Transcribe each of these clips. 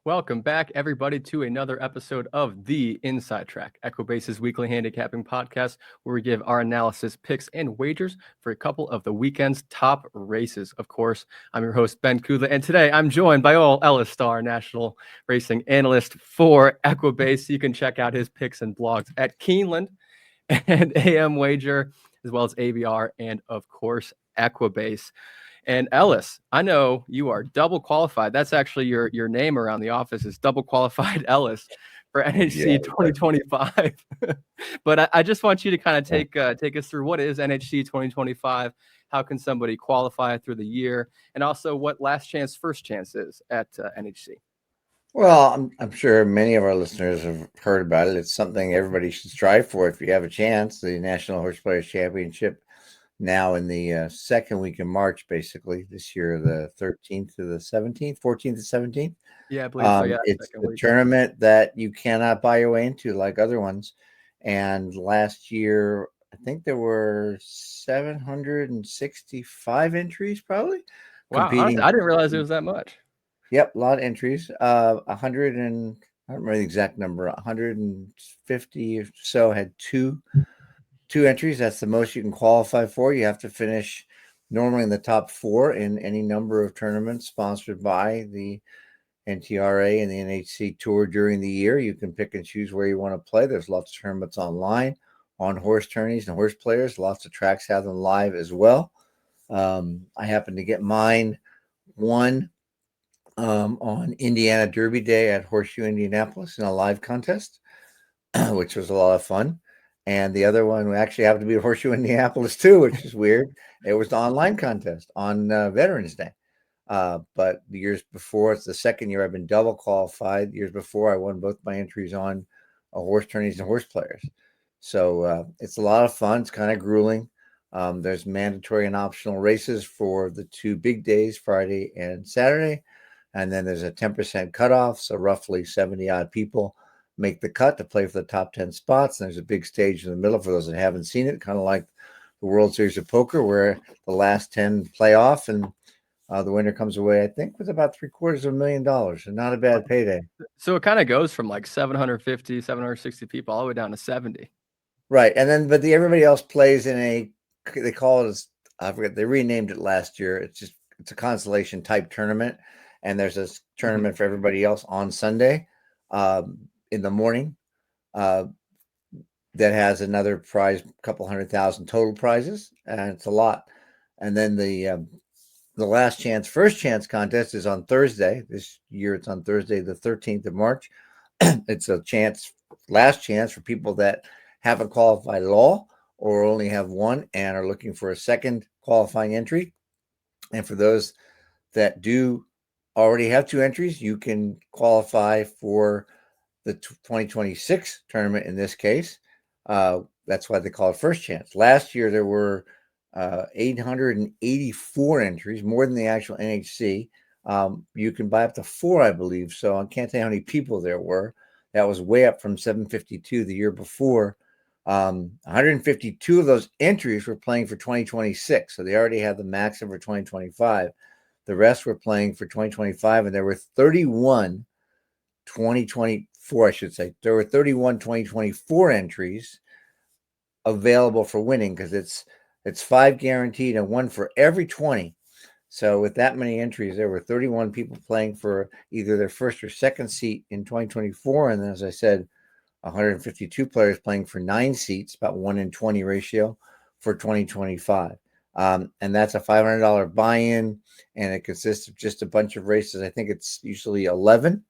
Welcome back, everybody, to another episode of The Inside Track, Equibase's weekly handicapping podcast, where we give our analysis, picks, and wagers for a couple of the weekend's top races. Of course, I'm your host, Ben Kudla, and today I'm joined by Ellis, Starr, national racing analyst for Equibase. You can check out his picks and blogs at Keeneland and AM Wager, as well as ABR, and of course, Equibase. And Ellis, I know you are double qualified. That's actually your name around the office is double qualified Ellis for NHC 2025. But I just want you to kind of take us through what is NHC 2025. How can somebody qualify through the year, and also what last chance, first chance is at NHC? Well, I'm sure many of our listeners have heard about it. It's something everybody should strive for if you have a chance. The National Horse Players Championship now in the second week in March, basically this year, the 13th to the 17th, 14th to 17th. Yeah, I believe so. Yeah, it's a tournament that you cannot buy your way into like other ones. And last year, I think there were 765 entries, probably. Wow, honestly, I didn't realize it was that much. Yep, a lot of entries. 100 and I don't remember the exact number. 150 or so had two entries. That's the most you can qualify for. You have to finish normally in the top four in any number of tournaments sponsored by the NTRA and the NHC Tour during the year. You can pick and choose where you want to play. There's lots of tournaments online on horse tourneys and horse players. Lots of tracks have them live as well. I happened to get mine one on Indiana Derby Day at Horseshoe Indianapolis in a live contest, which was a lot of fun. And the other one actually happened to be at Horseshoe Indianapolis too, which is weird. It was the online contest on Veterans Day. But the years before, it's the second year I've been double qualified. The years before, I won both my entries on horse tourneys and horse players. So it's a lot of fun. It's kind of grueling. There's mandatory and optional races for the two big days, Friday and Saturday. And then there's a 10% cutoff. So roughly 70 odd people make the cut to play for the top 10 spots. And there's a big stage in the middle for those that haven't seen it, kind of like the World Series of Poker, where the last 10 play off and the winner comes away, I think, with about $750,000. And not a bad payday. So it kind of goes from like 750, 760 people all the way down to 70. Right. And then, but everybody else plays in they call it, I forget, they renamed it last year. It's a consolation type tournament. And there's a tournament for everybody else on Sunday in the morning that has another prize, a couple 100,000 total prizes. And it's a lot. And then the last chance, first chance contest is on Thursday. This year it's on Thursday, the 13th of March. It's a last chance for people that haven't qualified at all or only have one and are looking for a second qualifying entry. And for those that do already have two entries, you can qualify for the 2026 tournament in this case. That's why they call it first chance. Last year, there were 884 entries, more than the actual NHC. You can buy up to 4, I believe. So I can't tell you how many people there were. That was way up from 752 the year before. 152 of those entries were playing for 2026. So they already had the maximum for 2025. The rest were playing for 2025, and there were 31 2024, I should say. There were 31 2024 entries available for winning because it's 5 guaranteed and 1 for every 20. So with that many entries, there were 31 people playing for either their first or second seat in 2024. And then, as I said, 152 players playing for 9 seats, about 1 in 20 ratio for 2025. And that's a $500 buy-in, and it consists of just a bunch of races. I think it's usually 11,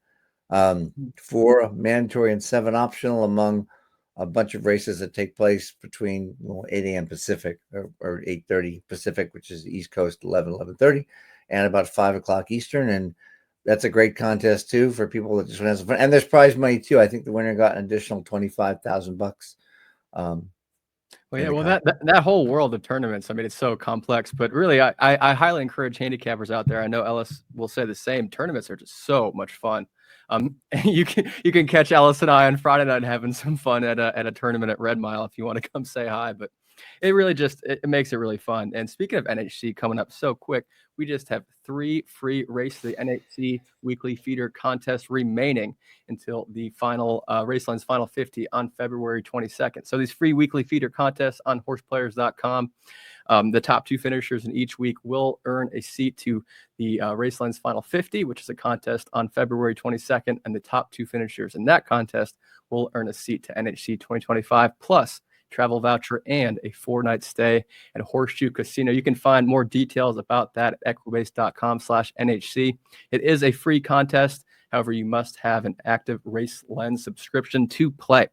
4 mandatory and 7 optional among a bunch of races that take place between 8 a.m. Pacific or 8:30 Pacific, which is the East Coast, 11:30, and about 5 o'clock Eastern. And that's a great contest too for people that just want to have some fun. And there's prize money too. I think the winner got an additional $25,000. Well, yeah, that whole world of tournaments, I mean, it's so complex, but really, I highly encourage handicappers out there. I know Ellis will say the same. Tournaments are just so much fun. You can catch Ellis and I on Friday night having some fun at a tournament at Red Mile if you want to come say hi. But it really just it makes it really fun. And speaking of NHC coming up so quick, we just have 3 free Race to the NHC weekly feeder contest remaining until the final Raceline's final 50 on February 22nd. So these free weekly feeder contests on horseplayers.com. The top 2 finishers in each week will earn a seat to the Raceline's Final 50, which is a contest on February 22nd, and the top 2 finishers in that contest will earn a seat to NHC 2025, plus travel voucher and a 4-night stay at Horseshoe Casino. You can find more details about that at equibase.com/NHC. It is a free contest. However, you must have an active Race Lens subscription to play.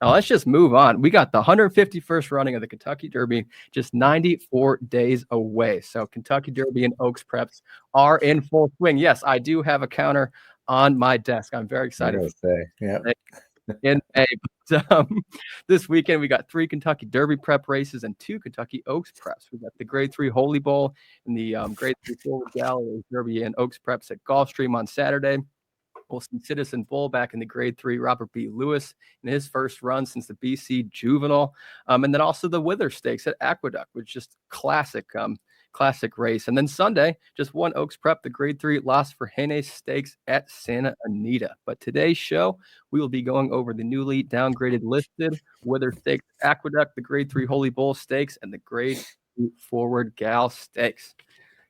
Now, let's just move on. We got the 151st running of the Kentucky Derby just 94 days away. So Kentucky Derby and Oaks Preps are in full swing. Yes, I do have a counter on my desk. I'm very excited. In May. But, this weekend, we got 3 Kentucky Derby prep races and 2 Kentucky Oaks preps. We got the Grade 3 Holy Bowl and the Grade 3 Forward Gallery Derby and Oaks preps at Gulfstream on Saturday. We'll see Citizen Bull back in the Grade 3, Robert B. Lewis in his first run since the BC Juvenile. And then also the Wither Stakes at Aqueduct, which is just classic race. And then Sunday, just 1 Oaks prep, the Grade 3 Las Virgenes Stakes at Santa Anita. But today's show, we will be going over the newly downgraded listed Wither Stakes Aqueduct, the Grade 3 Holy Bull Stakes, and the Grade 2 Forward Gal Stakes.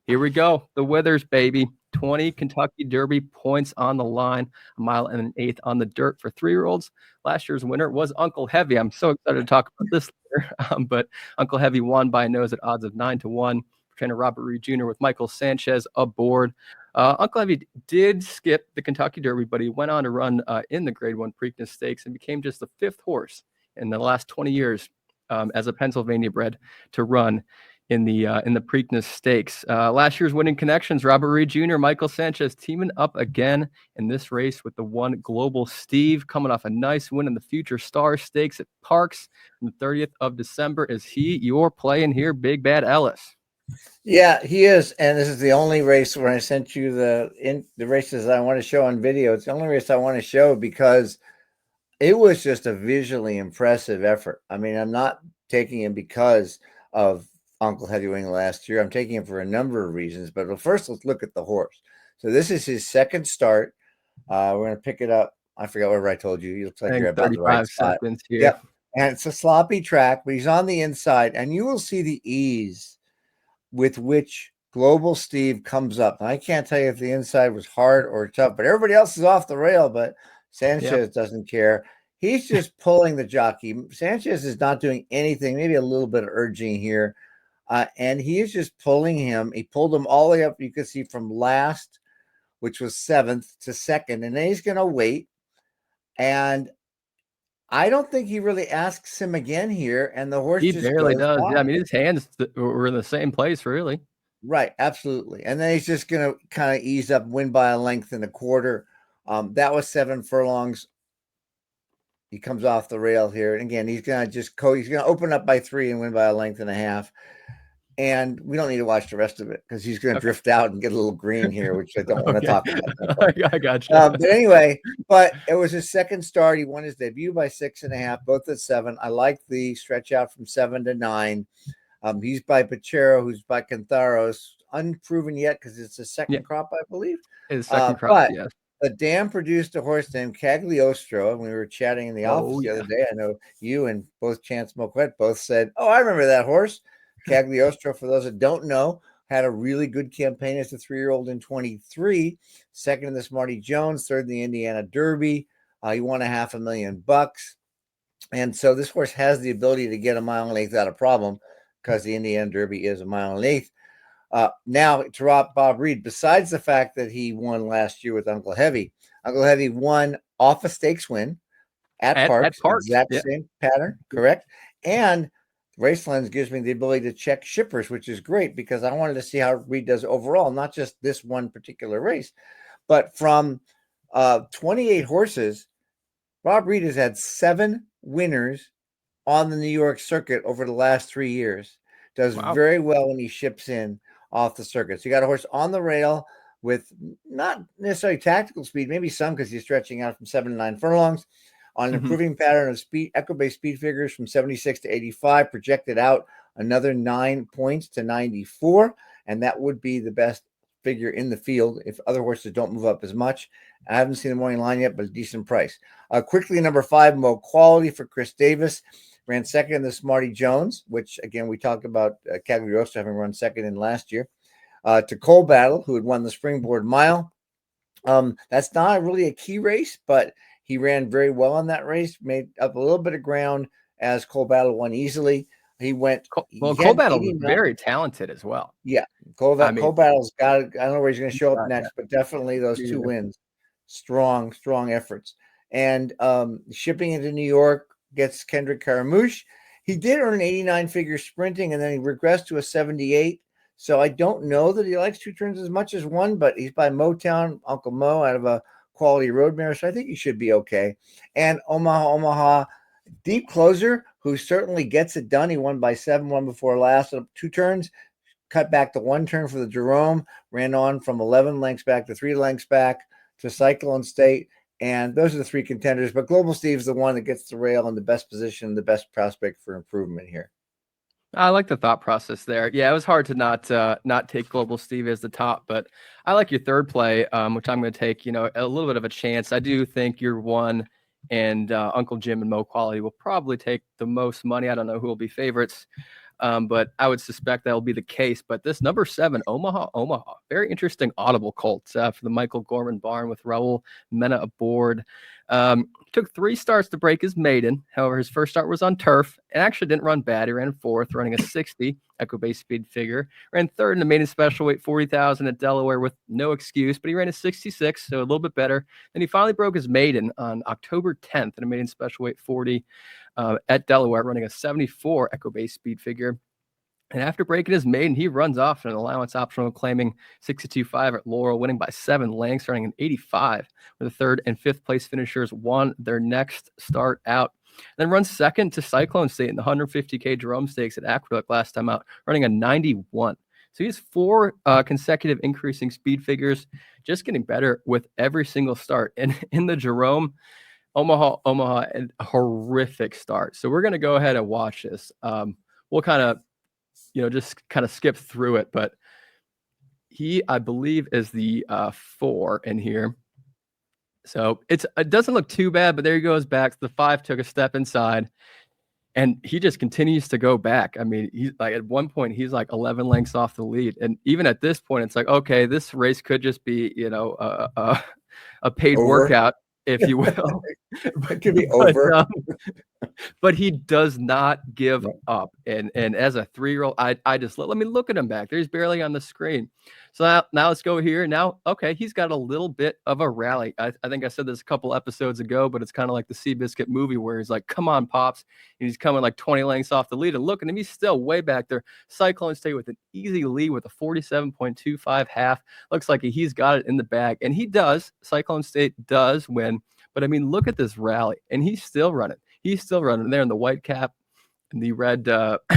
Here we go. The Withers, baby. 20 Kentucky Derby points on the line, 1 mile and an eighth on the dirt for 3-year-olds. Last year's winner was Uncle Heavy. I'm so excited to talk about this later. But Uncle Heavy won by a nose at odds of 9-1. Trainer Robert Reed Jr. with Michael Sanchez aboard. Uncle Heavy did skip the Kentucky Derby, but he went on to run in the Grade 1 Preakness Stakes and became just the 5th horse in the last 20 years as a Pennsylvania bred to run in the Preakness Stakes. Last year's winning connections, Robert Reed Jr., Michael Sanchez teaming up again in this race with the 1 Global Steve, coming off a nice win in the Future Starr Stakes at Parks on the 30th of December. Is he your play in here, Big Bad Ellis? Yeah, he is. And this is the only race where I sent you the races I want to show on video. It's the only race I want to show because it was just a visually impressive effort. I mean, I'm not taking him because of Uncle Heavy winning last year. I'm taking him for a number of reasons, but first let's look at the horse. So this is his second start. We're going to pick it up. I forgot whatever I told you. It looks like you're about the right spot. Here. Yep. And it's a sloppy track, but he's on the inside, and you will see the ease with which Global Steve comes up. And I can't tell you if the inside was hard or tough, but everybody else is off the rail, but Sanchez doesn't care. He's just pulling the jockey. Sanchez is not doing anything, maybe a little bit of urging here. And he is just pulling him. He pulled him all the way up, you can see, from last, which was 7th, to 2nd. And then he's going to wait. And I don't think he really asks him again here. And the horse just barely does. by. Yeah, I mean, his hands were in the same place, really. Right, absolutely. And then he's just going to kind of ease up, win by a length and a quarter. That was 7 furlongs. He comes off the rail here. And again, he's going to just he's going to open up by 3 and win by a length and a half. And we don't need to watch the rest of it because he's going to drift out and get a little green here, which I don't want to talk about. I got you. But anyway, it was his second start. He won his debut by 6.5, both at 7. I like the stretch out from 7 to 9. He's by Pachero, who's by Cantharos. Unproven yet because it's a second crop, I believe. His second crop, yes. The dam produced a horse named Cagliostro, and we were chatting in the office the other day. I know you and both Chance Moquette both said, "Oh, I remember that horse." Cagliostro, for those that don't know, had a really good campaign as a 3-year-old in 23, second in the Smarty Jones, third in the Indiana Derby. He won $500,000. And so this horse has the ability to get 1.8 miles without a problem because the Indiana Derby is 1.8 miles. Now, to Bob Reed, besides the fact that he won last year with Uncle Heavy won off a stakes win at Parks. Exact same pattern, correct? And Race Lens gives me the ability to check shippers, which is great because I wanted to see how Reed does overall, not just this one particular race. But from 28 horses, Bob Reed has had 7 winners on the New York circuit over the last 3 years. Does very well when he ships in off the circuit. So you got a horse on the rail with not necessarily tactical speed, maybe some because he's stretching out from 7 to 9 furlongs. on an improving pattern of speed, Equibase speed figures from 76 to 85, projected out another 9 points to 94, and that would be the best figure in the field if other horses don't move up as much. I haven't seen the morning line yet, but a decent price. Quickly, number 5, Mo Quality for Chris Davis. Ran second in the Smarty Jones, which, again, we talked about Cagliostro having run second in last year. To Coal Battle, who had won the Springboard Mile. That's not really a key race, but he ran very well on that race, made up a little bit of ground as Coal Battle won easily. He went. Coal Battle is very talented as well. Yeah, Coal Battle's got it. I don't know where he's going to show up next, but definitely those 2 wins. Strong efforts. And shipping into New York gets Kendrick Caramouche. He did earn an 89 figure sprinting, and then he regressed to a 78. So I don't know that he likes 2 turns as much as 1, but he's by Motown, Uncle Mo, out of a quality road mare. So I think he should be okay. And Omaha, deep closer, who certainly gets it done. He won by 7, won before last. 2 turns, cut back to 1 turn for the Jerome, ran on from 11 lengths back to 3 lengths back to Cyclone State. And those are the 3 contenders. But Global Steve's the one that gets the rail in the best position, the best prospect for improvement here. I like the thought process there. Yeah, it was hard to not take Global Steve as the top, but I like your third play, which I'm going to take, a little bit of a chance. I do think your 1 and Uncle Jim and Mo Quality will probably take the most money. I don't know who will be favorites, but I would suspect that will be the case. But this number 7, Omaha, very interesting audible colt for the Michael Gorman barn with Raul Mena aboard. Took 3 starts to break his maiden. However, his first start was on turf and actually didn't run bad. He ran 4th, running a 60 Equibase speed figure. Ran 3rd in the maiden special weight 40,000 at Delaware with no excuse, but he ran a 66, so a little bit better. Then he finally broke his maiden on October 10th in a maiden special weight 40 at Delaware, running a 74 Equibase speed figure. And after breaking his maiden, he runs off an allowance optional, claiming 62.5 at Laurel, winning by 7 lengths, running an 85, where the 3rd and 5th place finishers won their next start out. Then runs second to Cyclone State in the 150K Jerome Stakes at Aqueduct last time out, running a 91. So he has 4 consecutive increasing speed figures, just getting better with every single start. And in the Jerome, Omaha, a horrific start. So we're going to go ahead and watch this. We'll kind of just kind of skip through it, but he, I believe, is the 4 in here. So it doesn't look too bad, but there he goes back. The 5 took a step inside, and he just continues to go back. I mean, he's like, at one point, he's like 11 lengths off the lead. And even at this point, it's like, okay, this race could just be, a paid workout, if you will. It could be over. But he does not give up. And as a 3-year-old, I just let me look at him back there. He's barely on the screen. So now let's go here. Now, okay, he's got a little bit of a rally. I think I said this a couple episodes ago, but it's kind of like the Seabiscuit movie where he's like, come on, Pops. And he's coming like 20 lengths off the lead. And look at him, he's still way back there. Cyclone State with an easy lead with a 47.25 half. Looks like he's got it in the bag. And he does. Cyclone State does win. But I mean, look at this rally. And he's still running. He's still running there in the white cap and the red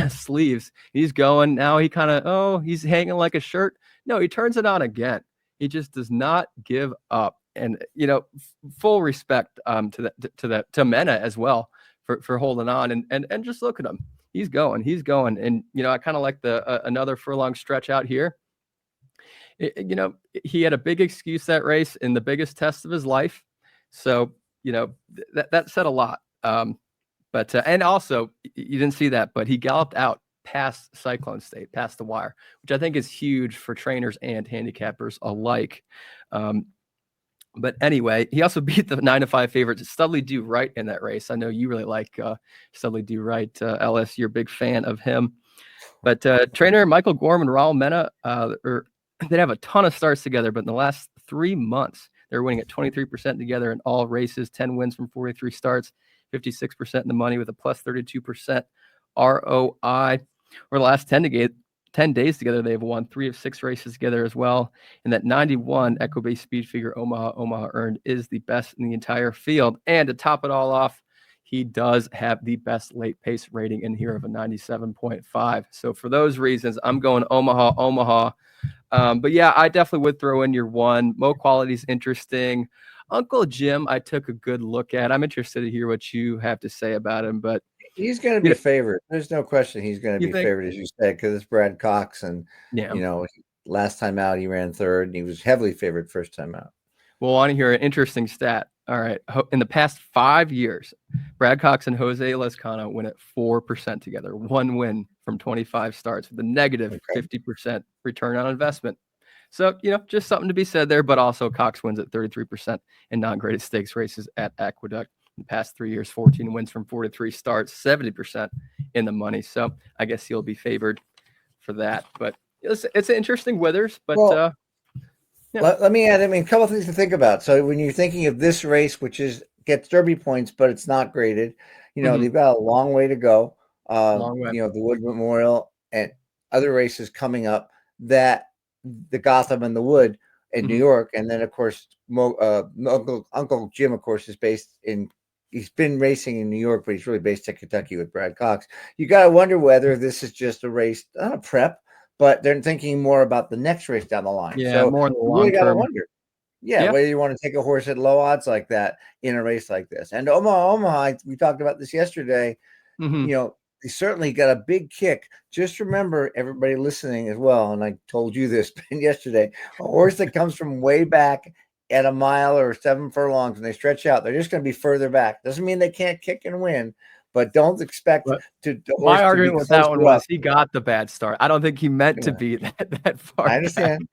sleeves. He's going now. He kind of, he's hanging like a shirt. No, he turns it on again. He just does not give up. And, full respect to Mena as well for holding on and just look at him. He's going. And, I kind of like the another furlong stretch out here. He had a big excuse that race in the biggest test of his life. So, that said a lot. But and also you didn't see that, but he galloped out past Cyclone State, past the wire, which I think is huge for trainers and handicappers alike. But anyway, he also beat the 9-5 favorites, Studley Do Right, in that race. I know you really like Studley Do Right, Ellis. You're a big fan of him. But trainer Michael Gorman, Raul Mena, they have a ton of starts together, but in the last 3 months, they're winning at 23% together in all races, 10 wins from 43 starts, 56% in the money with a plus 32% ROI. Over the last 10 days together, they've won 3 of 6 races together as well. And that 91 Equibase speed figure Omaha earned is the best in the entire field. And to top it all off, he does have the best late pace rating in here of a 97.5. So for those reasons, I'm going Omaha. But yeah, I definitely would throw in your 1. Mo Quality's interesting. Uncle Jim, I took a good look at. I'm interested to hear what you have to say about him, but He's going to you be know, favored. There's no question he's going to you be think, favored, as you said, because it's Brad Cox, and yeah. last time out he ran third, and he was heavily favored first time out. Well, I want to hear an interesting stat. All right. In the past 5 years, Brad Cox and Jose Lezcano win at 4% together. One win from 25 starts with a negative Okay. 50% return on investment. So, just something to be said there, but also Cox wins at 33% in non-graded stakes races at Aqueduct. In the past 3 years, 14 wins from 43 starts, 70% in the money. So I guess he'll be favored for that. But it's an interesting withers, but Well, yeah. let me add. I mean, a couple of things to think about. So when you're thinking of this race, which gets Derby points, but it's not graded, they've got a long way to go. Long way. The Wood Memorial and other races coming up, that the Gotham and the Wood in New York, and then of course Uncle Jim, of course, he's been racing in New York, but he's really based at Kentucky with Brad Cox. You got to wonder whether this is just a race, not a prep, but they're thinking more about the next race down the line. Yeah, So more in the you long really got to term. wonder. Yeah, Yeah. whether you want to take a horse at low odds like that in a race like this. And Omaha, we talked about this yesterday. They certainly got a big kick. Just remember, everybody listening as well, and I told you this yesterday, a horse that comes from way back at a mile or 7 furlongs and they stretch out, they're just going to be further back. Doesn't mean they can't kick and win, but don't expect the horse My to be argument with that one closer was up. he got the bad start. I don't think he meant to be that far. I understand.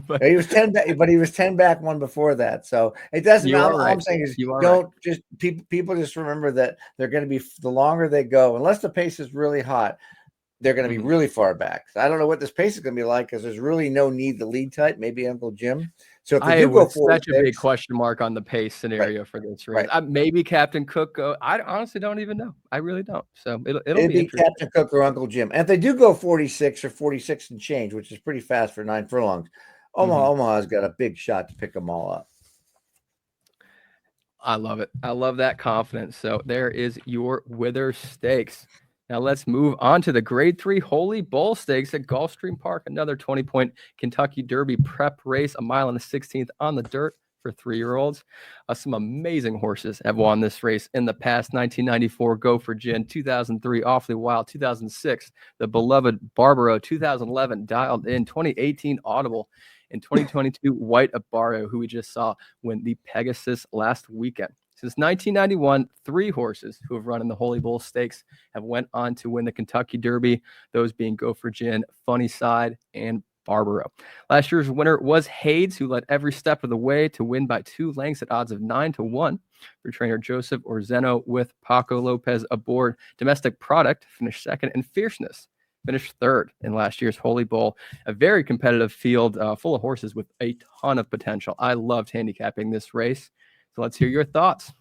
But He was 10 back, but he was 10 back one before that. So it doesn't you matter. are All right. I'm saying is You are right. don't just people just remember that they're going to be, the longer they go, unless the pace is really hot, they're going to be really far back. So I don't know what this pace is going to be like, because there's really no need to lead tight. Maybe Uncle Jim. So if they do go forward, such a big question mark on the pace scenario for this race. right. Maybe Captain Cook go. I honestly don't even know. I really don't. So it'll It'd be be interesting. Captain Cook or Uncle Jim. And if they do go 46 or 46 and change, which is pretty fast for 9 furlongs, Omaha's got a big shot to pick them all up. I love it. I love that confidence. So there is your Wither Stakes. Now let's move on to the Grade 3 Holy Bull Stakes at Gulfstream Park. Another 20-point Kentucky Derby prep race, a mile and a 16th on the dirt for 3-year-olds. Some amazing horses have won this race in the past. 1994, Go for Gin. 2003, Awfully Wild. 2006, the beloved Barbaro. 2011, Dialed In. 2018, Audible. In 2022, White Abaro, who we just saw win the Pegasus last weekend. Since 1991, 3 horses who have run in the Holy Bull Stakes have went on to win the Kentucky Derby, those being Go for Gin, Funny Side, and Barbaro. Last year's winner was Hayes, who led every step of the way to win by 2 lengths at odds of 9-1 for trainer Joseph Orzeno, with Paco Lopez aboard. Domestic Product finished second, and Fierceness finished third in last year's Holy Bull. A very competitive field full of horses with a ton of potential. I loved handicapping this race. So let's hear your thoughts.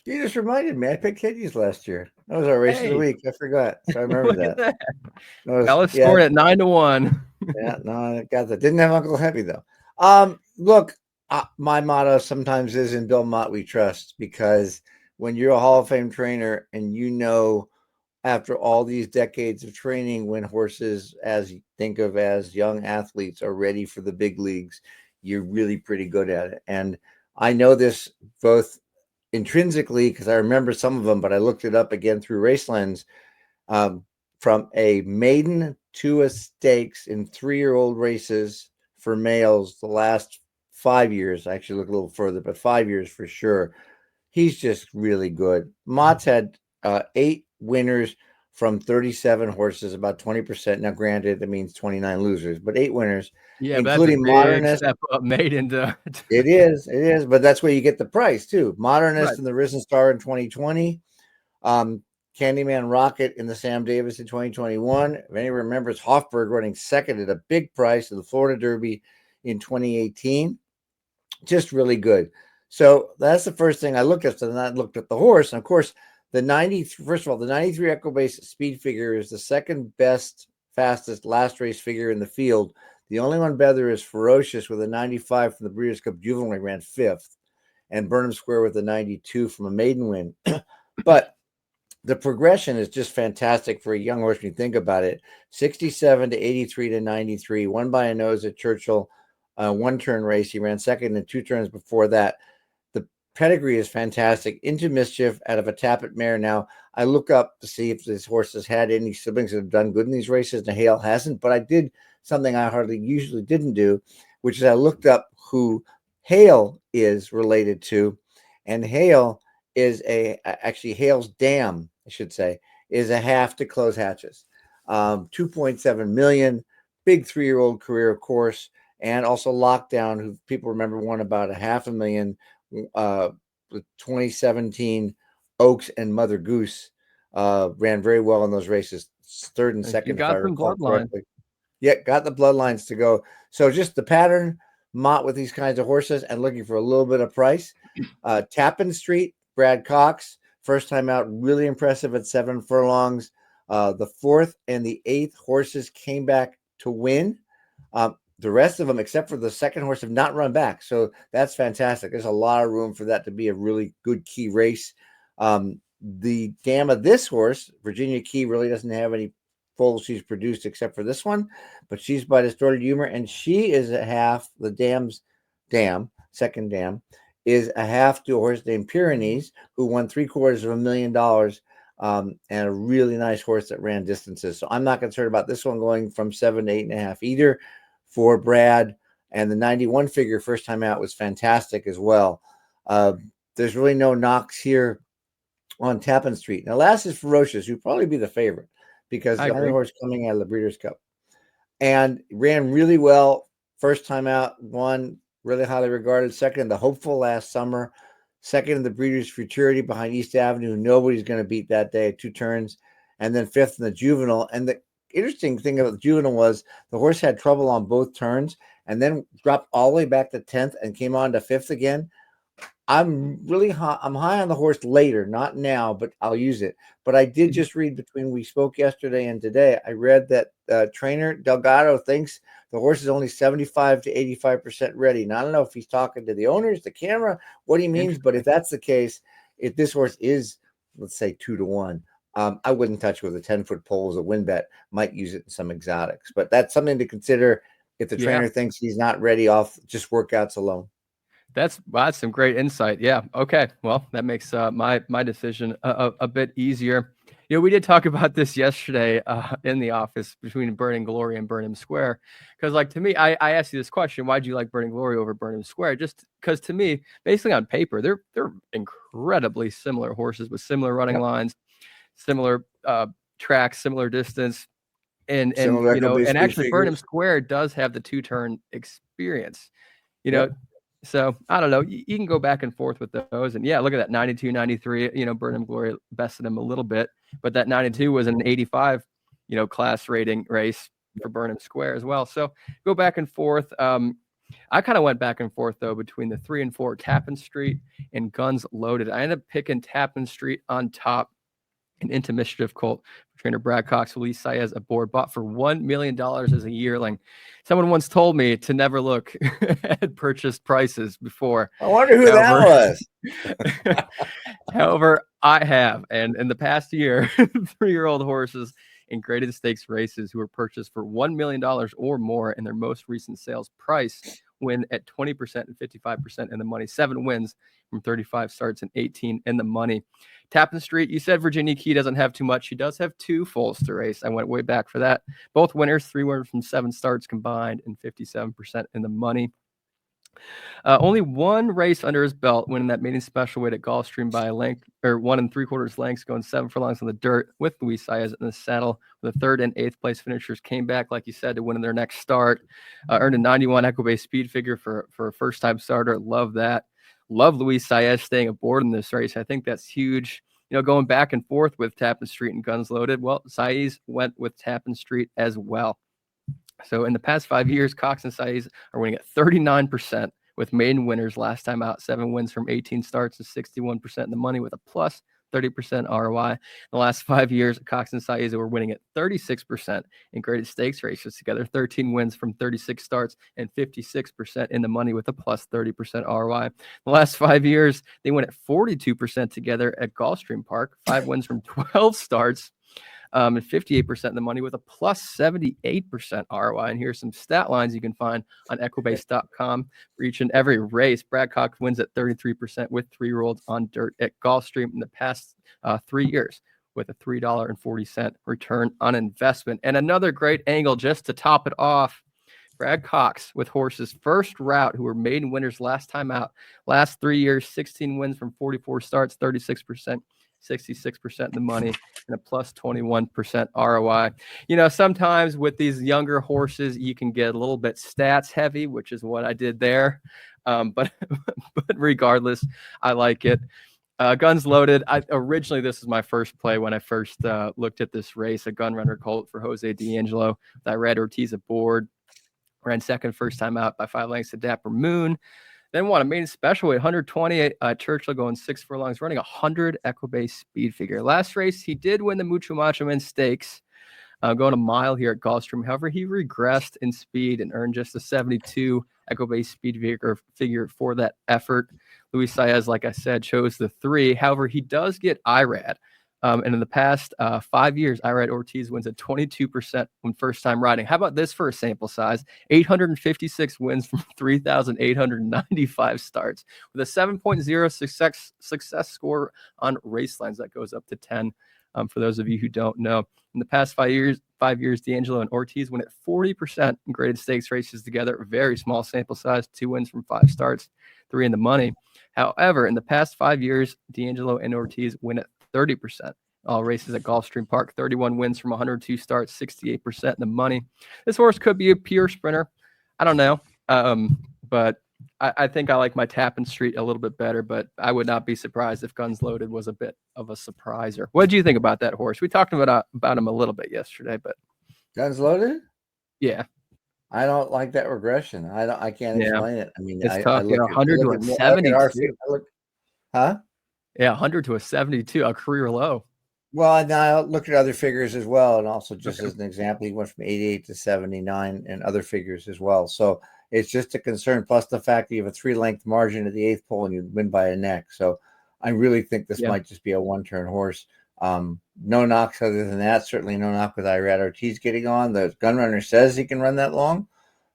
You just reminded me. I picked Hitties last year. That was our race of the week. I forgot. So I remember that. Ellis scored at 9-1. Yeah, no, I got that. Didn't have Uncle Heavy though. Look, my motto sometimes is, "In Bill Mott we trust," because when you're a Hall of Fame trainer and after all these decades of training, when horses, as you think of as young athletes, are ready for the big leagues, you're really pretty good at it. And I know this both intrinsically, because I remember some of them, but I looked it up again through Racelens. From a maiden to a stakes in 3-year-old races for males, the last 5 years, I actually look a little further, but 5 years for sure. He's just really good. Mott's had 8 winners from 37 horses, about 20%. Now, granted, that means 29 losers, but 8 winners, Yeah, including but that's a big Modernist. step up made into It is, but that's where you get the price too. Modernist right. and the Risen Star in 2020. Candyman Rocket in the Sam Davis in 2021. If anyone remembers, Hofberg running second at a big price in the Florida Derby in 2018. Just really good. So that's the first thing I looked at. So then I looked at the horse. And of course, the 93 Equibase speed figure is the second best, fastest last race figure in the field. The only one better is Ferocious with a 95 from the Breeders' Cup Juvenile, ran 5th, and Burnham Square with a 92 from a maiden win. But the progression is just fantastic for a young horse when you think about it. 67 to 83 to 93, won by a nose at Churchill, 1-turn race. He ran second in 2 turns before that. pedigree is fantastic. Into Mischief out of a Tappet mare. Now, I look up to see if this horse has had any siblings that have done good in these races, and Hale hasn't. But I did something I hardly usually didn't do, which is I looked up who Hale is related to, and Hale is actually Hale's dam, I should say, is a half to close hatches. 2.7 million, big 3-year-old career, of course, and also Lockdown, who people remember won about a $500,000. The 2017 Oaks and Mother Goose ran very well in those races, third and If you second, if I got some recall bloodline. correctly. Yeah, got the bloodlines to go. So just the pattern, Mott with these kinds of horses and looking for a little bit of price. Tappan Street, Brad Cox, first time out, really impressive at 7 furlongs. The 4th and the 8th horses came back to win. The rest of them, except for the second horse, have not run back. So that's fantastic. There's a lot of room for that to be a really good key race. The dam of this horse, Virginia Key, really doesn't have any foals she's produced except for this one, but she's by Distorted Humor, and she is a half. The dam's dam, second dam, is a half to a horse named Pyrenees, who won $750,000. And a really nice horse that ran distances. So I'm not concerned about this one going from 7 to 8.5 either for Brad. And the 91 figure first time out was fantastic as well. There's really no knocks here on Tappan Street. Now, last is Ferocious, who'd probably be the favorite because the only horse coming out of the Breeders' Cup. And ran really well first time out, won, really highly regarded. Second in the Hopeful last summer. Second in the Breeders' Futurity behind East Avenue. Nobody's going to beat that day at 2 turns. And then 5th in the Juvenile. And the interesting thing about the Juvenile was the horse had trouble on both turns and then dropped all the way back to 10th and came on to 5th again. I'm really high. I'm high on the horse later, not now, but I'll use it. But I did just read between we spoke yesterday and today. I read that trainer Delgado thinks the horse is only 75 to 85% ready. Now, I don't know if he's talking to the owners, the camera, what he means, but if that's the case, if this horse is, let's say, 2-1, I wouldn't touch it with a 10-foot pole as a win bet. Might use it in some exotics, but that's something to consider if the trainer thinks he's not ready off just workouts alone. That's some great insight. Yeah. Okay. Well, that makes my decision a bit easier. You know, we did talk about this yesterday in the office between Burning Glory and Burnham Square. Because, like, to me, I asked you this question: why do you like Burning Glory over Burnham Square? Just because, to me, basically on paper, they're incredibly similar horses with similar running lines, similar tracks, similar distance, and you know, and actually Burnham Square does have the 2-turn experience. You know. So I don't know. You can go back and forth with those. And yeah, look at that 92, 93, you know, Burnham Glory bested him a little bit, but that 92 was an 85, you know, class rating race for Burnham Square as well. So go back and forth. I kind of went back and forth though, between the 3 and 4 Tappan Street and Guns Loaded. I ended up picking Tappan Street on top and Into Mischief colt. Trainer Brad Cox released Saez aboard, bought for $1 million as a yearling. Someone once told me to never look at purchase prices before. I wonder who that was. However, I have, and in the past year, 3-year-old horses in graded stakes races who were purchased for $1 million or more in their most recent sales price win at 20% and 55% in the money. 7 wins from 35 starts and 18 in the money. Tappan Street, you said Virginia Key doesn't have too much. She does have 2 foals to race. I went way back for that. Both winners, 3 winners from 7 starts combined and 57% in the money. Only 1 race under his belt, winning that maiden special weight at Gulfstream by a length, or 1 3/4 lengths, going 7 furlongs on the dirt with Luis Saez in the saddle. The 3rd and 8th place finishers came back, like you said, to win in their next start. Earned a 91 Equibase speed figure for a first-time starter. Love that. Love Luis Saez staying aboard in this race. I think that's huge. You know, going back and forth with Tappan Street and Guns Loaded. Well, Saez went with Tappan Street as well. So in the past 5 years, Cox and Saez are winning at 39%. With maiden winners last time out, 7 wins from 18 starts and 61% in the money with a plus 30% ROI. In the last 5 years, Cox and Saez were winning at 36% in graded stakes races together, 13 wins from 36 starts and 56% in the money with a plus 30% ROI. In the last 5 years, they went at 42% together at Gulfstream Park, 5 wins from 12 starts. and 58% of the money with a plus 78% ROI. And here's some stat lines you can find on Equibase.com for each and every race. Brad Cox wins at 33% with 3-year-olds on dirt at Gulfstream in the past 3 years, with a $3.40 return on investment. And another great angle just to top it off. Brad Cox with horses first route who were maiden winners last time out. Last 3 years, 16 wins from 44 starts, 36%, 66% of the money, and a plus 21% ROI. You know, sometimes with these younger horses, you can get a little bit stats heavy, which is what I did there. But regardless, I like it. Guns loaded. Originally, this is my first play when I first looked at this race, a gun runner colt for Jose D'Angelo. I read Ortiz aboard. Ran second first time out by 5 lengths to Dapper Moon. Then won a maiden special weight 128 Churchill going 6 furlongs, running 100 Equibase speed figure. Last race, he did win the Mucho Macho Men Stakes, going a mile here at Gulfstream. However, he regressed in speed and earned just a 72 Equibase speed figure for that effort. Luis Saez, like I said, chose the 3. However, he does get IRAD. And in the past 5 years, IRAD Ortiz wins at 22% when first time riding. How about this for a sample size? 856 wins from 3,895 starts with a 7.0 success score on race lines that goes up to 10. For those of you who don't know, in the past 5 years, D'Angelo and Ortiz win at 40% in graded stakes races together. Very small sample size, 2 wins from 5 starts, 3 in the money. However, in the past 5 years, D'Angelo and Ortiz win at 30%. All races at Gulfstream Park, 31 wins from 102 starts, 68% in the money. This horse could be a pure sprinter. I don't know. But I think I like my Tappan Street a little bit better, but I would not be surprised if Guns Loaded was a bit of a surpriser. What did you think about that horse? We talked about him a little bit yesterday, but Guns Loaded? Yeah. I don't like that regression. I can't explain it. I mean, it's I tough. look Yeah, 100 to a 72. Huh? Yeah, 100 to a 72, a career low. Well, and I looked at other figures as well, and also just as an example, he went from 88 to 79 and other figures as well. So it's just a concern. Plus the fact that you have a 3-length margin at the 8th pole and you win by a neck. So I really think this might just be a 1-turn horse. No knocks other than that. Certainly no knock with Irad Ortiz getting on. The gun runner says he can run that long,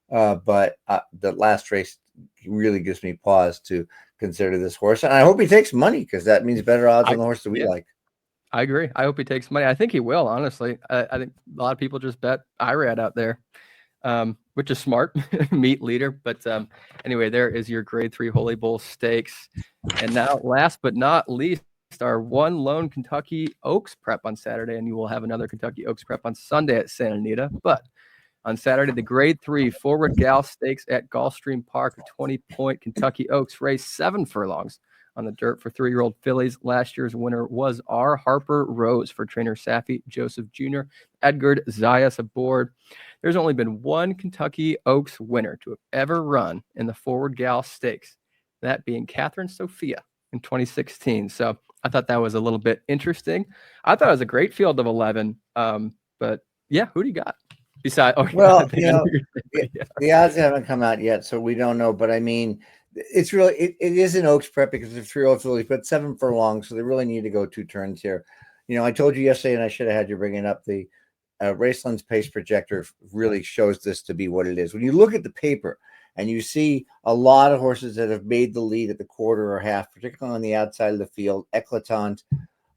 but the last race really gives me pause to consider this horse, and I hope he takes money because that means better odds on the horse that we like. I agree. I hope he takes money. I think he will, honestly. I think a lot of people just bet IRAD out there, which is smart. Meat leader. But anyway, there is your grade 3 Holy Bull Stakes. And now, last but not least, our one lone Kentucky Oaks prep on Saturday, and you will have another Kentucky Oaks prep on Sunday at Santa Anita. But on Saturday, the grade 3 Forward Gal Stakes at Gulfstream Park, a 20-point Kentucky Oaks race, 7 furlongs on the dirt for 3-year-old fillies. Last year's winner was R. Harper Rose for trainer Safi Joseph Jr. Edgard Zayas aboard. There's only been one Kentucky Oaks winner to have ever run in the Forward Gal Stakes, that being Catherine Sophia in 2016. So I thought that was a little bit interesting. I thought it was a great field of 11. But yeah, who do you got? Besides, well, the odds haven't come out yet, so we don't know. But I mean, it's really it is an Oaks prep because of 3-year-old fillies, but 7 furlongs, so they really need to go 2 turns here. You know, I told you yesterday, and I should have had you bring it up. The Raceland's pace projector really shows this to be what it is. When you look at the paper and you see a lot of horses that have made the lead at the quarter or half, particularly on the outside of the field, Eclatant,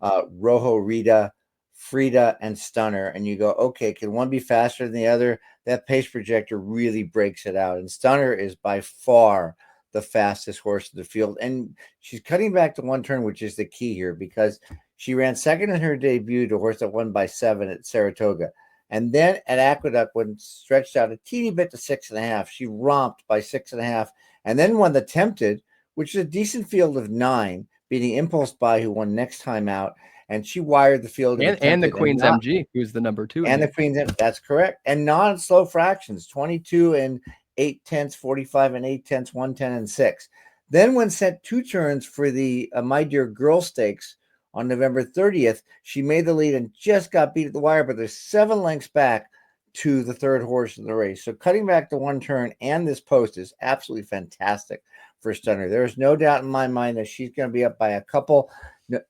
Rojo Rita, Frida, and Stunner, and you go, okay, can one be faster than the other? That pace projector really breaks it out, and Stunner is by far the fastest horse in the field, and she's cutting back to 1 turn, which is the key here, because she ran second in her debut to a horse that won by 7 at Saratoga, and then at Aqueduct, when stretched out a teeny bit to 6.5, she romped by 6.5, and then won the Tempted, which is a decent field of 9, beating Impulse Buy, who won next time out. And she wired the field. And the Queen's MG, who's the number 2. And the Queen's MG, that's correct. And non-slow fractions, 22 and 8/10, 45 and 8/10, 110 and 6. Then when sent 2 turns for the My Dear Girl Stakes on November 30th, she made the lead and just got beat at the wire, but there's 7 lengths back to the 3rd horse in the race. So cutting back to 1 turn and this post is absolutely fantastic for Stunner. There is no doubt in my mind that she's going to be up by a couple.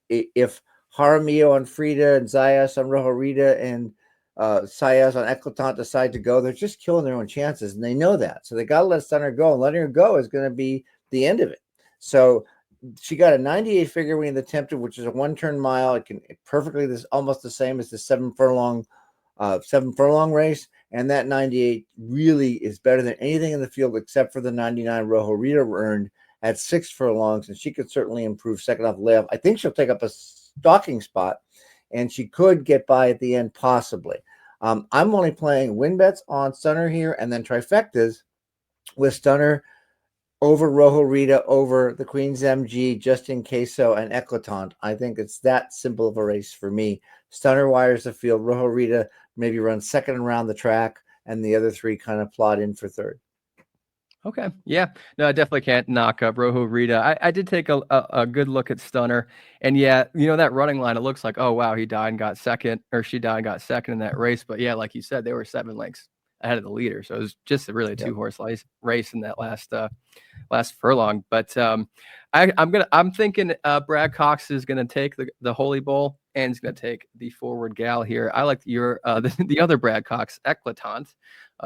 If Jaramillo on Frida and Zayas on Rojo Rita and Sayas on Eclatant decide to go, they're just killing their own chances, and they know that. So they got to let Stunner go, and letting her go is going to be the end of it. So she got a 98 figure when attempted, which is a 1-turn mile. It can perfectly this almost the same as the 7 furlong race, and that 98 really is better than anything in the field except for the 99 Rojo Rita earned at 6 furlongs, and she could certainly improve second off layoff. I think she'll take up a stalking spot, and she could get by at the end possibly. I'm only playing win bets on Stunner here, and then trifectas with Stunner over Rojo Rita, over the Queen's MG, Justin Queso, and Eclatant. I think it's that simple of a race for me. Stunner wires the field. Rojo Rita maybe runs second around the track, and the other three kind of plot in for third. Okay. Yeah. No, I definitely can't knock up Rojo Rita. I did take a good look at Stunner. And yeah, that running line, it looks like, oh, wow, he died and got second, or she died and got second in that race. But yeah, like you said, they were 7 lengths ahead of the leader. So it was just a really 2-horse race in that last furlong. But I'm thinking Brad Cox is gonna take the Holy Bowl, and he's gonna take the forward gal here. I like the other Brad Cox, Eclatant,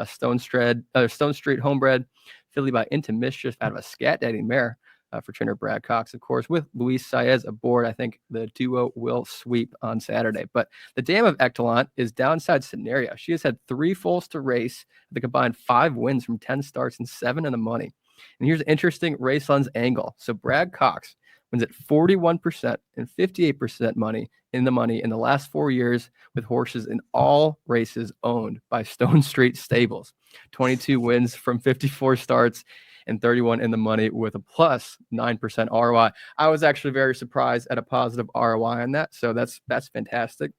Stone Street homebred filly by Into Mischief out of a Scat Daddy mare for trainer Brad Cox, of course, with Luis Saez aboard. I think the duo will sweep on Saturday. But the dam of Ectalant is downside scenario. She has had 3 foals to race, the combined 5 wins from 10 starts and 7 in the money. And here's an interesting race lens angle. So Brad Cox wins at 41% and 58% money in the last 4 years with horses in all races owned by Stone Street Stables. 22 wins from 54 starts and 31 in the money with a plus 9% ROI. I was actually very surprised at a positive ROI on that. So that's fantastic.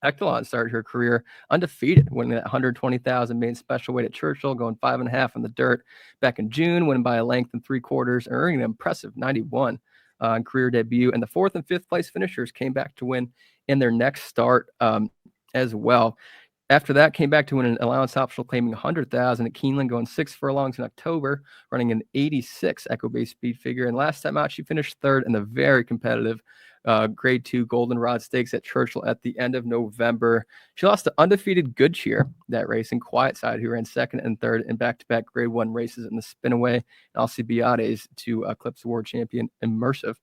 Ectalant started her career undefeated, winning at 120,000 main special weight at Churchill, going 5.5 on the dirt back in June, winning by a length and 3/4, earning an impressive 91 on career debut. And the 4th and 5th place finishers came back to win in their next start as well. After that, came back to win an allowance optional, claiming 100,000 at Keeneland, going 6 furlongs in October, running an 86 Equibase speed figure. And last time out, she finished 3rd in the very competitive Grade 2 Goldenrod Stakes at Churchill at the end of November. She lost to undefeated Good Cheer that race, and Quiet Side, who ran 2nd and 3rd in back-to-back Grade 1 races in the Spinaway, and Alcibiades to Eclipse Award champion Immersive.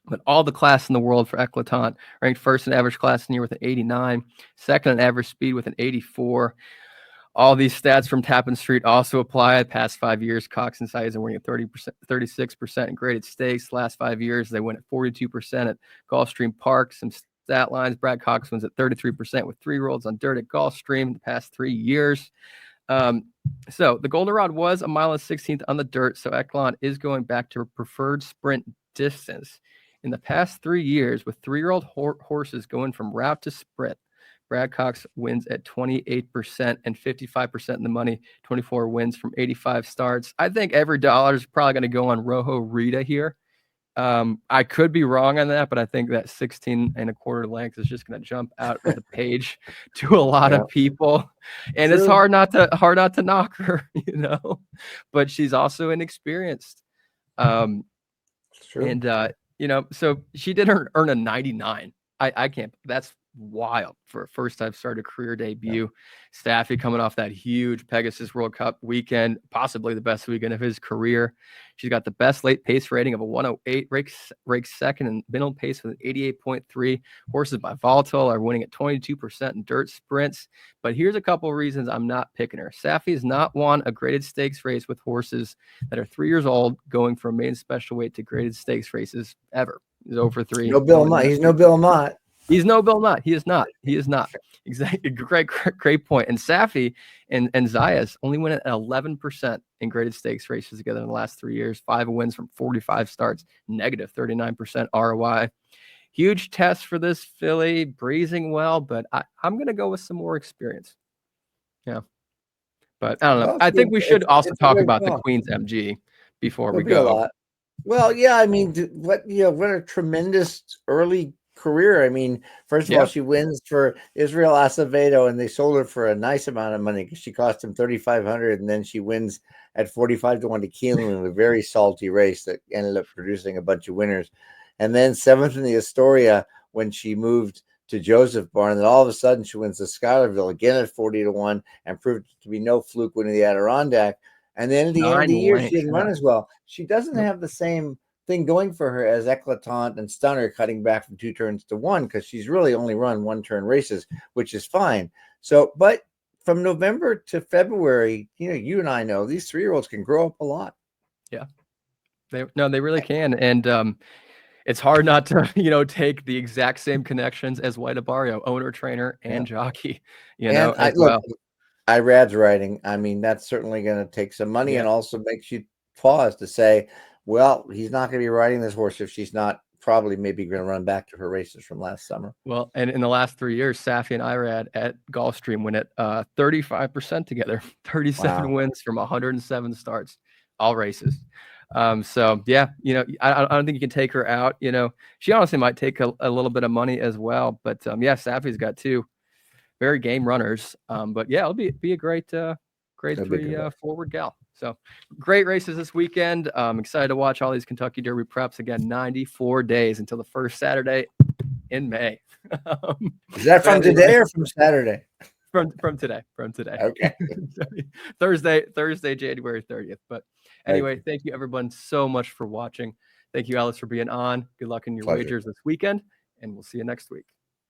But all the class in the world for Eclatant, ranked 1st in average class in the year with an 89, 2nd in average speed with an 84. All these stats from Tappan Street also apply. Past 5 years, Cox and Saez are winning at 30%, 36% in graded stakes. Last 5 years, they win at 42% at Gulfstream Park. Some stat lines: Brad Cox wins at 33% with 3-year-olds on dirt at Gulfstream the past 3 years. So the Goldenrod was a mile and 16th on the dirt. So Eclatant is going back to her preferred sprint distance. In the past 3 years, with 3-year-old horses going from route to sprint, Brad Cox wins at 28% and 55% in the money, 24 wins from 85 starts. I think every dollar is probably going to go on Rojo Rita here. I could be wrong on that, but I think that 16.25 length is just going to jump out of the page to a lot of people. And It's hard not to knock her, but she's also inexperienced. True. And so she did earn a 99. I can't. That's wild for a first-time starter career debut. Yeah. Staffy coming off that huge Pegasus World Cup weekend, possibly the best weekend of his career. She's got the best late pace rating of a 108, rakes second in middle pace with an 88.3. Horses by Volatile are winning at 22% in dirt sprints. But here's a couple of reasons I'm not picking her. Staffy has not won a graded stakes race with horses that are 3 years old, going from main special weight to graded stakes races ever. He's over 3. No Bill Mott. He's no Bill Mott. He's no Bill Mott. He is not. He is not. Exactly. Great point. And Safi and Zayas only win at 11% in graded stakes races together in the last 3 years. 5 wins from 45 starts, negative 39% ROI. Huge test for this filly, breezing well, but I'm going to go with some more experience. Yeah. But I don't know. I think we should also talk about the Queen's MG before we go. Well, yeah, I mean, what a tremendous early career. I mean, first of all, she wins for Israel Acevedo, and they sold her for a nice amount of money because she cost him $3,500, and then she wins at 45-1 to Keeneland in a very salty race that ended up producing a bunch of winners. And then 7th in the Astoria, when she moved to Joseph Barn. And then all of a sudden she wins the Schuylerville again at 40-1 and proved to be no fluke winning the Adirondack. And then at the end of the 9 year, she lengths, didn't run as well. She doesn't Nope. have the same thing going for her as Eclatant and Stunner, cutting back from 2 turns to 1, because she's really only run 1-turn races, which is fine. So, but from November to February, you and I know these 3-year-olds can grow up a lot. Yeah, they really can. And it's hard not to, take the exact same connections as White Abario, owner, trainer, and jockey, as well. Irad's writing, I mean, that's certainly going to take some money, and also makes you pause to say, well, he's not going to be riding this horse if she's not probably maybe going to run back to her races from last summer. Well, and in the last 3 years, Safi and Irad at Gulfstream win at 35% together, 37 wins from 107 starts, all races. So yeah, I don't think you can take her out. She honestly might take a little bit of money as well. But yeah, Safi's got 2 very game runners. But yeah, it'll be a great 3 forward gal. So great races this weekend. I'm excited to watch all these Kentucky Derby preps again. 94 days until the first Saturday in May. Is that from today or from Saturday? From today. Okay. Thursday, January 30th. But anyway, thank you everyone so much for watching. Thank you, Ellis, for being on. Good luck in your wagers this weekend, and we'll see you next week.